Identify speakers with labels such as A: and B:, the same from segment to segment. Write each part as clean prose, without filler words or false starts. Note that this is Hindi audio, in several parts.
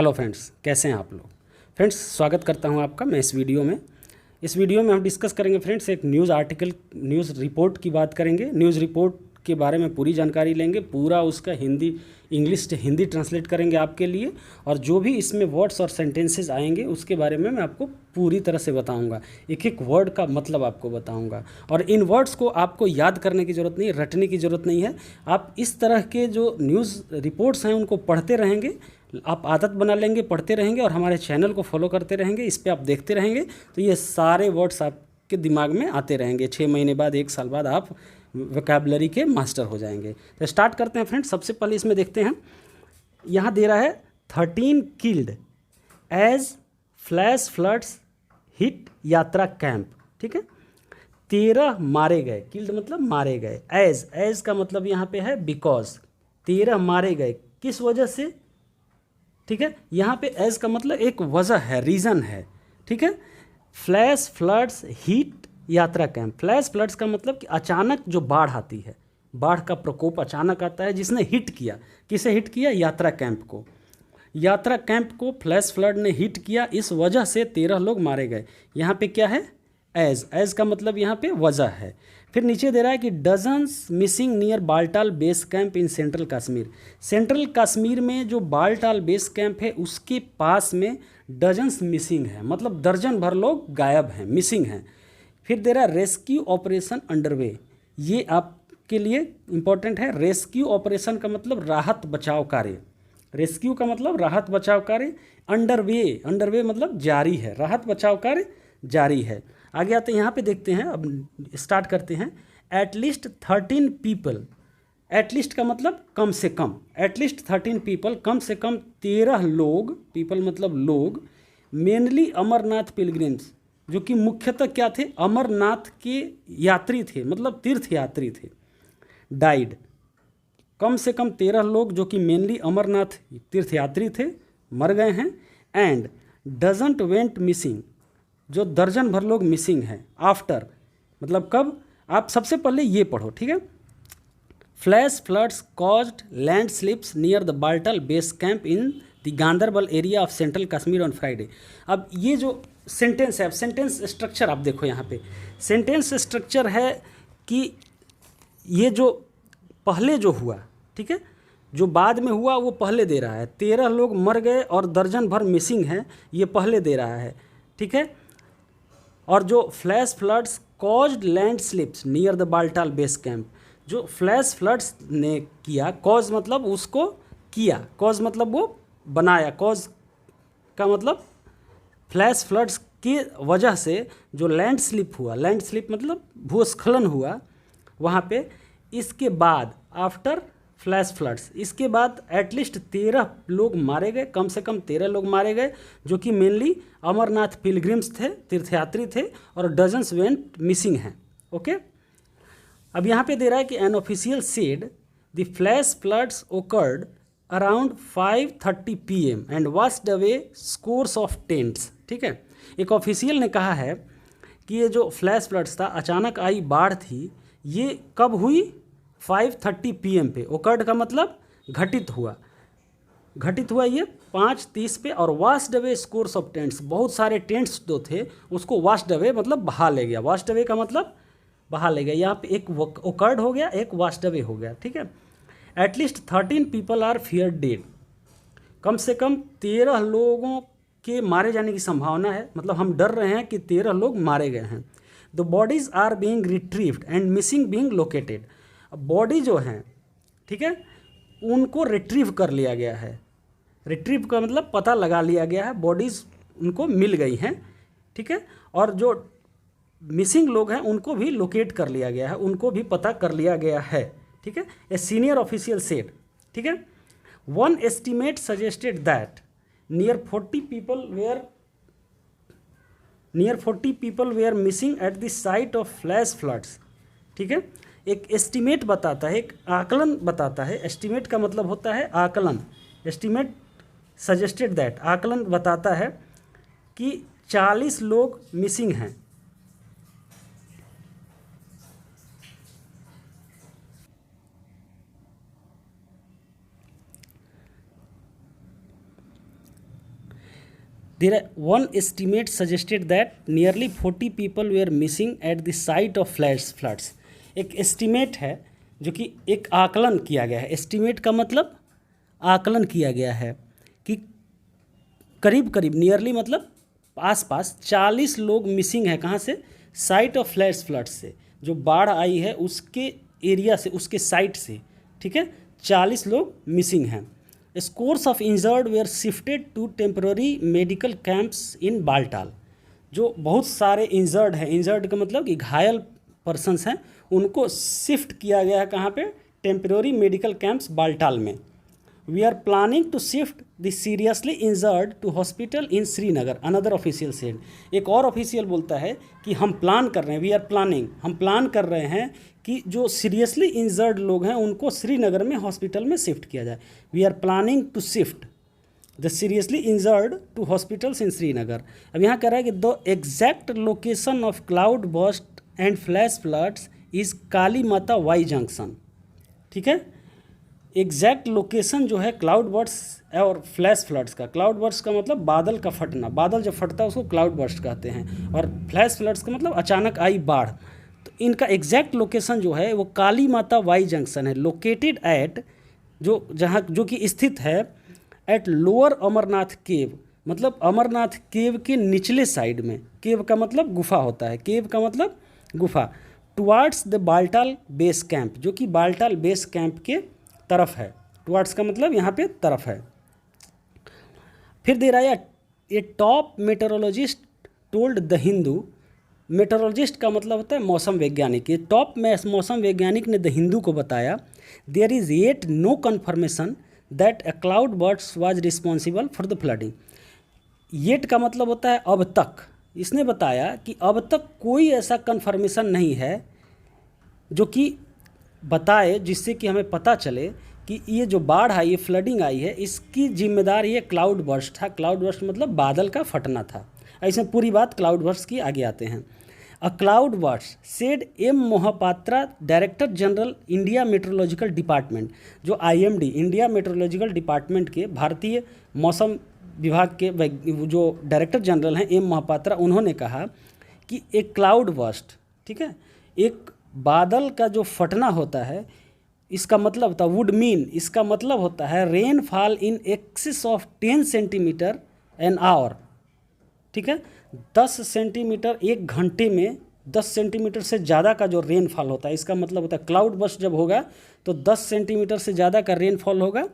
A: हेलो फ्रेंड्स, कैसे हैं आप लोग। फ्रेंड्स, स्वागत करता हूं आपका मैं इस वीडियो में। इस वीडियो में हम डिस्कस करेंगे फ्रेंड्स एक न्यूज़ आर्टिकल, न्यूज़ रिपोर्ट की बात करेंगे। न्यूज़ रिपोर्ट के बारे में पूरी जानकारी लेंगे, पूरा उसका हिंदी इंग्लिश से हिंदी ट्रांसलेट करेंगे आपके लिए, और जो भी इसमें वर्ड्स और सेंटेंसेस आएंगे उसके बारे में मैं आपको पूरी तरह से बताऊंगा। एक एक वर्ड का मतलब आपको बताऊंगा, और इन वर्ड्स को आपको याद करने की ज़रूरत नहीं, रटने की ज़रूरत नहीं है। आप इस तरह के जो न्यूज़ रिपोर्ट्स हैं उनको पढ़ते रहेंगे, आप आदत बना लेंगे, पढ़ते रहेंगे और हमारे चैनल को फॉलो करते रहेंगे, इस पर आप देखते रहेंगे तो ये सारे वर्ड्स आपके दिमाग में आते रहेंगे। 6 महीने बाद, 1 साल बाद आप वोकैबुलरी के मास्टर हो जाएंगे। तो स्टार्ट करते हैं फ्रेंड्स। सबसे पहले इसमें देखते हैं, यहाँ दे रहा है 13 killed as flash floods hit yatra camp. ठीक है, 13 मारे गए। किल्ड मतलब मारे गए। एज का मतलब यहाँ पे है बिकॉज। 13 मारे गए किस वजह से। ठीक है, यहाँ पे एज का मतलब एक वजह है, रीज़न है। ठीक है, फ्लैश फ्लड्स हीट यात्रा कैंप। फ्लैश फ्लड्स का मतलब कि अचानक जो बाढ़ आती है, बाढ़ का प्रकोप अचानक आता है, जिसने हिट किया। किसे हिट किया? यात्रा कैंप को। यात्रा कैंप को फ्लैश फ्लड ने हिट किया, इस वजह से 13 लोग मारे गए। यहाँ पे क्या है? एज का मतलब यहाँ पे वजह है। फिर नीचे दे रहा है कि dozens missing near Baltal base camp in central Kashmir. Central Kashmir में जो बाल्टाल बेस कैंप है उसके पास में डजन्स मिसिंग है, मतलब दर्जन भर लोग गायब हैं, मिसिंग हैं। फिर दे रहा है रेस्क्यू ऑपरेशन अंडरवे। ये आपके लिए इंपॉर्टेंट है। रेस्क्यू ऑपरेशन का मतलब राहत बचाव कार्य। रेस्क्यू का मतलब राहत बचाव कार्य। अंडरवे मतलब जारी है, राहत बचाव कार्य जारी है। आगे आते हैं, यहाँ पे देखते हैं, अब स्टार्ट करते हैं। At least 13 people. एटलीस्ट का मतलब कम से कम। एटलीस्ट 13 पीपल, कम से कम 13 लोग। पीपल मतलब लोग। मेनली अमरनाथ पिलग्रिम्स, जो कि मुख्यतः क्या थे? अमरनाथ के यात्री थे, मतलब तीर्थ यात्री थे। डाइड। कम से कम 13 लोग जो कि मेनली अमरनाथ तीर्थ यात्री थे, मर गए हैं। एंड डजंट वेंट मिसिंग, जो दर्जन भर लोग मिसिंग हैं। आफ्टर मतलब कब? आप सबसे पहले ये पढ़ो, ठीक है। Flash floods caused land slips near the Baltal base camp in the Ganderbal area of central Kashmir on Friday. अब ये जो सेंटेंस है, अब सेंटेंस स्ट्रक्चर आप देखो यहाँ पे। सेंटेंस स्ट्रक्चर है कि ये जो पहले जो हुआ, ठीक है, जो बाद में हुआ वो पहले दे रहा है। 13 लोग मर गए और दर्जन भर मिसिंग हैं, ये पहले दे रहा है। ठीक है, और जो flash floods caused land slips near the Baltal base camp, जो फ्लैश फ्लड्स ने किया, कॉज मतलब उसको किया, कॉज मतलब वो बनाया, कॉज का मतलब फ्लैश फ्लड्स की वजह से जो लैंड स्लिप हुआ, लैंड स्लिप मतलब भूस्खलन हुआ वहाँ पे। इसके बाद आफ्टर फ्लैश फ्लड्स, इसके बाद एटलीस्ट 13 लोग मारे गए, कम से कम 13 लोग मारे गए, जो कि मेनली अमरनाथ पिलग्रिम्स थे, तीर्थयात्री थे, और डजन्स वेंट मिसिंग हैं। ओके, अब यहाँ पे दे रहा है कि an official said the flash floods occurred around 5:30 PM and washed away scores of tents. ठीक है, एक ऑफिशियल ने कहा है कि ये जो फ्लैश फ्लड्स था, अचानक आई बाढ़ थी, ये कब हुई? 5:30 PM पे। ओकर्ड का मतलब घटित हुआ। घटित हुआ ये 5:30 पे, और washed away scores of tents, बहुत सारे टेंट्स जो थे उसको वॉश्ड अवे मतलब बहा ले गया। वॉश्ड अवे का मतलब बहा ले गया। यहाँ पे एक ओकर्ड हो गया, एक वॉश्ड अवे हो गया। ठीक है, at least 13 people are feared dead. कम से कम 13 लोगों के मारे जाने की संभावना है, मतलब हम डर रहे हैं कि 13 लोग मारे गए हैं। The bodies are being retrieved and missing being located. Body जो हैं, ठीक है, उनको रिट्रीव कर लिया गया है। रिट्रीव का मतलब पता लगा लिया गया है, बॉडीज़ उनको मिल गई हैं। ठीक है, और जो मिसिंग लोग हैं उनको भी लोकेट कर लिया गया है, उनको भी पता कर लिया गया है। ठीक है, ए सीनियर ऑफिशियल सेड। ठीक है, one estimate suggested that near 40 people were missing at the site of flash floods. ठीक है, एक एस्टिमेट बताता है, एक आकलन बताता है। एस्टिमेट का मतलब होता है आकलन। एस्टिमेट सजेस्टेड दैट, आकलन बताता है कि 40 लोग मिसिंग हैं। One estimate suggested that nearly 40 people were missing at the site of floods. एक एस्टिमेट है जो कि एक आकलन किया गया है। एस्टिमेट का मतलब आकलन किया गया है कि करीब करीब, नियरली मतलब आसपास 40 लोग मिसिंग है। कहाँ से? साइट ऑफ फ्लड्स से, जो बाढ़ आई है उसके एरिया से, उसके साइट से, ठीक है। 40 लोग मिसिंग हैं। Scores of injured were shifted to temporary medical camps in Baltal. जो बहुत सारे इंजर्ड हैं, इंजर्ड का मतलब कि घायल पर्सनस हैं, उनको शिफ्ट किया गया है कहाँ पे? टेम्पररी मेडिकल कैंप्स बाल्टाल में। We are planning to shift the seriously injured to hospital in Srinagar, another official said. एक और ऑफिशियल बोलता है कि हम प्लान कर रहे हैं, वी आर प्लानिंग, हम प्लान कर रहे हैं कि जो सीरियसली इंजर्ड लोग हैं उनको श्रीनगर में हॉस्पिटल में शिफ्ट किया जाए। We are planning to shift the seriously injured to hospitals in Srinagar. अब यहाँ कह रहा है कि the exact location of cloud burst and flash floods is Kali Mata Y junction, ठीक है। एग्जैक्ट लोकेशन जो है क्लाउड बर्स्ट और फ्लैश फ्लड्स का, क्लाउड बर्स्ट का मतलब बादल का फटना, बादल जब फटता है उसको क्लाउड बर्स्ट कहते हैं, और फ्लैश फ्लड्स का मतलब अचानक आई बाढ़। तो इनका एग्जैक्ट लोकेशन जो है वो काली माता वाई जंक्शन है, लोकेटेड एट, जो कि स्थित है एट लोअर अमरनाथ केव, मतलब अमरनाथ केव के निचले साइड में। केव का मतलब गुफा होता है, केव का मतलब गुफा। Towards the Baltal base camp, जो कि बाल्टाल बेस कैंप के तरफ है। टुवार्ड्स का मतलब यहाँ पे तरफ है। फिर दे रहा है ए टॉप मेटेरोलॉजिस्ट टोल्ड द हिंदू। मेटेरोलॉजिस्ट का मतलब होता है मौसम वैज्ञानिक। ये टॉप में मौसम वैज्ञानिक ने द हिंदू को बताया, there is yet no confirmation that a cloudburst was responsible for the flooding. Yet का मतलब होता है अब तक। इसने बताया कि अब तक कोई ऐसा कन्फर्मेशन नहीं है जो कि बताए, जिससे कि हमें पता चले कि ये जो बाढ़ आई, ये फ्लडिंग आई है, इसकी जिम्मेदार ये क्लाउड बर्स्ट था। क्लाउड बर्स्ट मतलब बादल का फटना था। ऐसे पूरी बात क्लाउड बर्स्ट की आगे आते हैं। A cloud burst said M Mohapatra, director general India meteorological department. जो IMD, इंडिया मेट्रोलॉजिकल डिपार्टमेंट के भारतीय मौसम विभाग के जो डायरेक्टर जनरल हैं एम मोहपात्रा, उन्होंने कहा कि एक क्लाउड बर्स्ट, ठीक है, एक बादल का जो फटना होता है, इसका मतलब होता है वुड मीन, इसका मतलब होता है rain fall in excess of 10 centimetre an hour, ठीक है। 10 सेंटीमीटर एक घंटे में, 10 सेंटीमीटर से ज़्यादा का जो रेनफॉल होता है, इसका मतलब होता है क्लाउड बर्स्ट जब होगा तो 10 सेंटीमीटर से ज़्यादा का रेनफॉल होगा।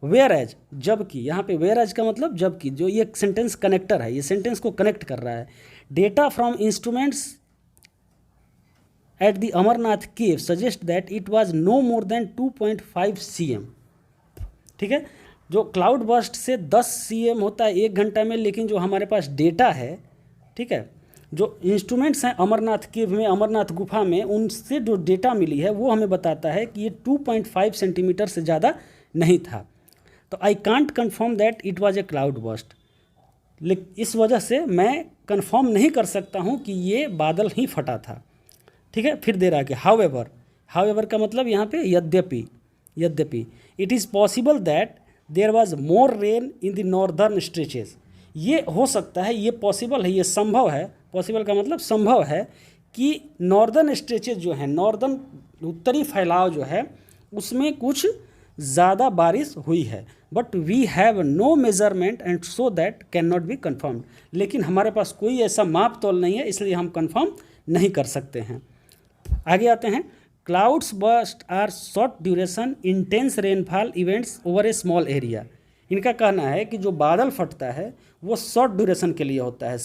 A: वेयर एज, जबकि, यहाँ पे वेयर एज का मतलब जबकि, जो ये सेंटेंस कनेक्टर है, ये सेंटेंस को कनेक्ट कर रहा है। Data from instruments at the Amarnath cave suggest that it was no more than 2.5 cm, ठीक है। जो क्लाउड बर्स्ट से 10 cm होता है एक घंटा में, लेकिन जो हमारे पास डेटा है, ठीक है, जो इंस्ट्रूमेंट्स हैं अमरनाथ केव में, अमरनाथ गुफा में, उनसे जो डेटा मिली है वो हमें बताता है कि ये 2.5 सेंटीमीटर से ज़्यादा नहीं था। तो I can't confirm that it was a cloud burst, लेकिन इस वजह से मैं कन्फर्म नहीं कर सकता हूँ कि ये बादल ही फटा था, ठीक है। फिर दे रहा है कि हाउएवर, हाउएवर का मतलब यहाँ पे यद्यपि it is possible that there was more rain in the northern stretches. ये हो सकता है, ये पॉसिबल है, ये संभव है, पॉसिबल का मतलब संभव है कि नॉर्दर्न स्ट्रेचेस जो है, नॉर्दर्न उत्तरी फैलाव जो है, उसमें कुछ ज़्यादा बारिश हुई है। But we have no measurement and so that can not be confirmed. लेकिन हमारे पास कोई ऐसा माप तोल नहीं है, इसलिए हम कन्फर्म नहीं कर सकते हैं। आगे आते हैं। Clouds burst are short duration intense rainfall events over a small area. इनका कहना है कि जो बादल फटता है वो शॉर्ट ड्यूरेशन के लिए होता है,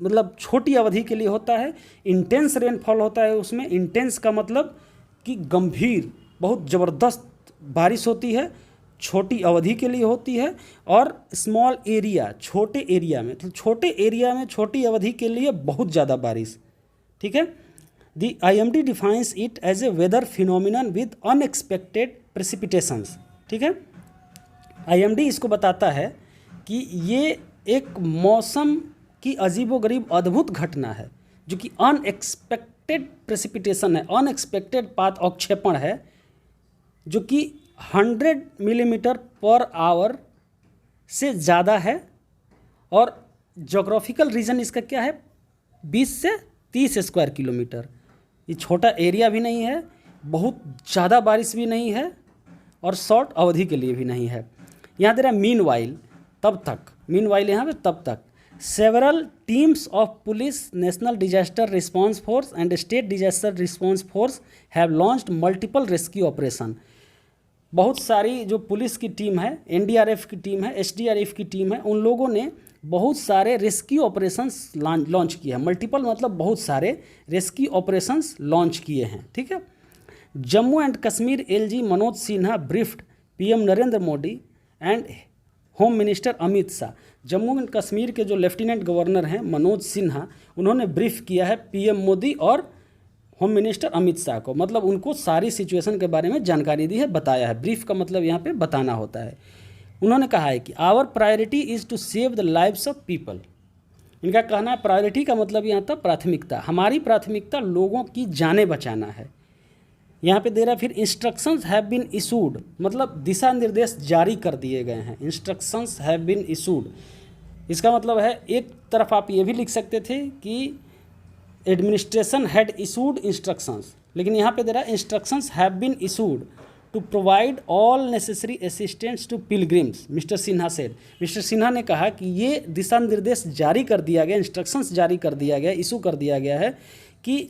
A: मतलब छोटी अवधि के लिए होता है। इंटेंस रेनफॉल होता है उसमें, इंटेंस का मतलब कि गंभीर, बहुत ज़बरदस्त बारिश होती है, छोटी अवधि के लिए होती है। और स्मॉल एरिया, छोटे एरिया में, तो छोटे एरिया में छोटी अवधि के लिए बहुत ज़्यादा बारिश, ठीक है। The IMD defines it as a weather phenomenon with unexpected precipitations, ठीक है। IMD इसको बताता है कि ये एक मौसम की अजीबोगरीब अद्भुत घटना है, जो कि अनएक्सपेक्टेड प्रेसिपिटेशन है, अनएक्सपेक्टेड पात अवक्षेपण है, जो कि 100 मिलीमीटर पर आवर से ज़्यादा है और जोग्राफिकल रीजन इसका क्या है, 20 से 30 स्क्वायर किलोमीटर। ये छोटा एरिया भी नहीं है, बहुत ज़्यादा बारिश भी नहीं है और शॉर्ट अवधि के लिए भी नहीं है। यहाँ दे रहा मीन वाइल, तब तक, मीन वाइल यहाँ पे तब तक several teams of police, national disaster response force and state disaster response force have launched multiple rescue operation. बहुत सारी जो पुलिस की टीम है, एनडीआरएफ की टीम है, एसडीआरएफ की टीम है, उन लोगों ने बहुत सारे रेस्क्यू ऑपरेशंस लॉन्च किए हैं। मल्टीपल मतलब बहुत सारे रेस्क्यू ऑपरेशंस लॉन्च किए हैं, ठीक है। Jammu and Kashmir LG Manoj Sinha briefed PM Narendra Modi and home minister Amit Shah. Jammu and Kashmir के जो लेफ्टिनेंट गवर्नर हैं मनोज सिन्हा, उन्होंने ब्रीफ किया है पीएम मोदी और होम मिनिस्टर अमित शाह को, मतलब उनको सारी सिचुएशन के बारे में जानकारी दी है, बताया है। ब्रीफ का मतलब यहाँ पे बताना होता है। उन्होंने कहा है कि our priority is to save the lives of people. इनका कहना है प्रायोरिटी का मतलब यहाँ था प्राथमिकता, हमारी प्राथमिकता लोगों की जानें बचाना है। यहाँ पे दे रहा फिर इंस्ट्रक्शंस हैव बीन इशूड, मतलब दिशा निर्देश जारी कर दिए गए हैं। इंस्ट्रक्शंस हैव बीन इशूड, इसका मतलब है एक तरफ आप ये भी लिख सकते थे कि एडमिनिस्ट्रेशन हैड इशूड इंस्ट्रक्शंस, लेकिन यहाँ पे दे रहा instructions have been issued to provide all necessary assistance to pilgrims, mister Sinha said. Mister Sinha ने कहा कि ये दिशा निर्देश जारी कर दिया गया, इंस्ट्रक्शंस जारी कर दिया गया, इशू कर दिया गया है कि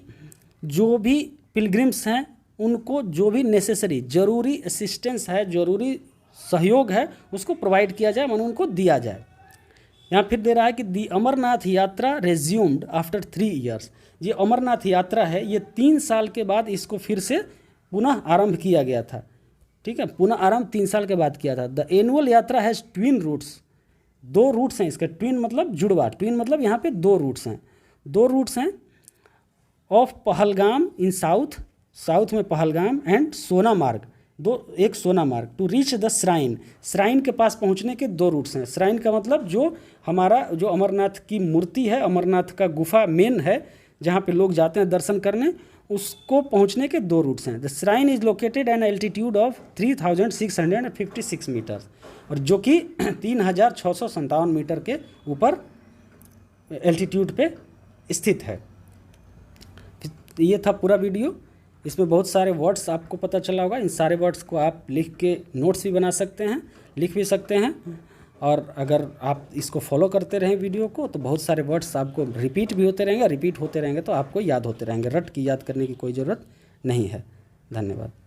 A: जो भी पिलग्रिम्स हैं उनको जो भी नेसेसरी ज़रूरी असिस्टेंस है, ज़रूरी सहयोग है, उसको प्रोवाइड किया जाए, मानो उनको दिया जाए। यहाँ फिर दे रहा है कि दी अमरनाथ यात्रा रेज्यूम्ड आफ्टर 3 ईयर्स। ये अमरनाथ यात्रा है, ये 3 साल के बाद इसको फिर से पुनः आरंभ किया गया था, ठीक है। पुनः आरंभ 3 साल के बाद किया था। द एनुअल यात्रा हैज़ ट्विन रूट्स, 2 रूट्स हैं इसके। ट्विन मतलब जुड़वा, ट्विन मतलब यहाँ पे 2 रूट्स हैं, 2 रूट्स हैं ऑफ पहलगाम इन साउथ में पहलगाम एंड सोनामार्ग, एक Sonamarg to reach the shrine. Shrine के पास पहुंचने के 2 रूट्स हैं। श्राइन का मतलब जो हमारा जो अमरनाथ की मूर्ति है, अमरनाथ का गुफा मेन है जहाँ पे लोग जाते हैं दर्शन करने, उसको पहुंचने के 2 रूट्स हैं। The shrine is located an altitude of 3656 metres, और जो कि 3657 मीटर के ऊपर एल्टीट्यूड पे स्थित है। ये था पूरा वीडियो। इसमें बहुत सारे वर्ड्स आपको पता चला होगा। इन सारे वर्ड्स को आप लिख के नोट्स भी बना सकते हैं, लिख भी सकते हैं, और अगर आप इसको फॉलो करते रहें वीडियो को तो बहुत सारे वर्ड्स आपको रिपीट होते रहेंगे तो आपको याद होते रहेंगे। रट की याद करने की कोई ज़रूरत नहीं है। धन्यवाद।